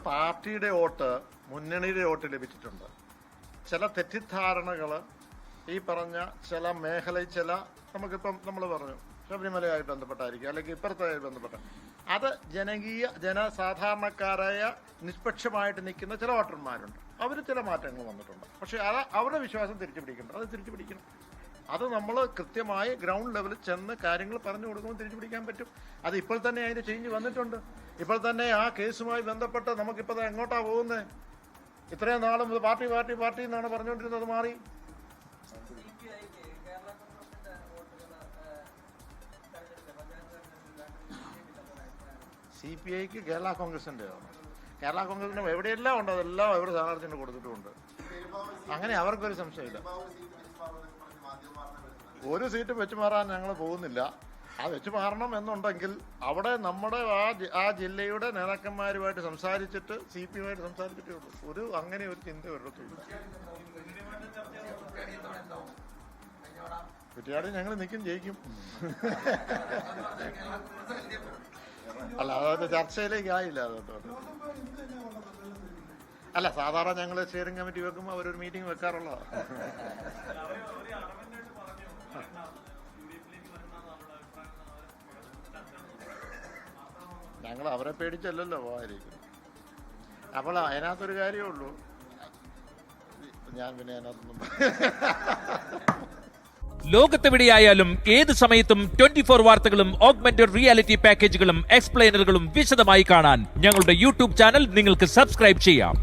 പാർട്ടിയുടെ വോട്ട് മുന്നണിയുടെ വോട്ട് ലഭിച്ചിട്ടുണ്ട്. ചില തെറ്റിദ്ധാരണകൾ ഈ പറഞ്ഞ ചില മേഖലയിൽ നമുക്കിപ്പം നമ്മൾ പറഞ്ഞു ശബരിമലയായി ബന്ധപ്പെട്ടായിരിക്കും, അല്ലെങ്കിൽ ഇപ്പുറത്തായി ബന്ധപ്പെട്ട അത് ജനസാധാരണക്കാരായ നിഷ്പക്ഷമായിട്ട് നിൽക്കുന്ന ചില വോട്ടർമാരുണ്ട്. അവർ ചില മാറ്റങ്ങൾ വന്നിട്ടുണ്ട്. പക്ഷേ അവരുടെ വിശ്വാസം തിരിച്ചു പിടിക്കണം. അത് തിരിച്ചു പിടിക്കണം. അത് നമ്മൾ കൃത്യമായി ഗ്രൗണ്ട് ലെവലിൽ ചെന്ന് കാര്യങ്ങൾ പറഞ്ഞു കൊടുക്കുമ്പോൾ തിരിച്ചു പിടിക്കാൻ പറ്റും. അത് ഇപ്പോൾ തന്നെ അതിൻ്റെ ചേഞ്ച് വന്നിട്ടുണ്ട്. ഇപ്പോൾ തന്നെ ആ കേസുമായി ബന്ധപ്പെട്ട് നമുക്കിപ്പോൾ എങ്ങോട്ടാ പോകുന്നത്? ഇത്രയും നാളും പാർട്ടി എന്നാണ് പറഞ്ഞുകൊണ്ടിരുന്നത്. മാറി CPIക്ക് കേരള കോൺഗ്രസിൻ്റെ എവിടെയെല്ലാം ഉണ്ട്, അതെല്ലാം അവരുടെ സ്ഥാനാർത്ഥിന് കൊടുത്തിട്ടുമുണ്ട്. അങ്ങനെ അവർക്കൊരു സംശയമില്ല. ഒരു സീറ്റും വെച്ച് മാറാൻ ഞങ്ങൾ പോകുന്നില്ല. ആ വെച്ച് മാറണം എന്നുണ്ടെങ്കിൽ അവിടെ നമ്മുടെ ആ ജില്ലയുടെ നേതാക്കന്മാരുമായിട്ട് സംസാരിച്ചിട്ട് CPIയുമായിട്ട് സംസാരിച്ചിട്ടേ ഉള്ളൂ. അങ്ങനെ ഒരു ചിന്ത ഒരിടത്തുമില്ല. കുറ്റിയാടി ഞങ്ങൾ ജയിക്കും. അല്ല, അതൊരു ചർച്ചയിലേക്ക് ആയില്ല. അതുകൊണ്ട് അല്ല, സാധാരണ ഞങ്ങൾ സ്റ്റിയറിംഗ് കമ്മിറ്റി വെക്കുമ്പോൾ അവരൊരു മീറ്റിംഗ് വെക്കാറുള്ളതാണ്. ഞങ്ങൾ അവരെ പേടിച്ചല്ലല്ലോ പോകാതിരിക്കും. അപ്പോൾ അതിനകത്തൊരു കാര്യമേ ഉള്ളൂ. ഞാൻ പിന്നെ അതിനകത്തൊന്നും ലോകത്തെവിടെയായാലും ഏത് സമയത്തും 24 വാർത്തകളും ഓഗ്മെന്റഡ് റിയാലിറ്റി പാക്കേജുകളും എക്സ്പ്ലെയിനറുകളും വിശദമായി കാണാൻ ഞങ്ങളുടെ യൂട്യൂബ് ചാനൽ നിങ്ങൾക്ക് സബ്സ്ക്രൈബ് ചെയ്യാം.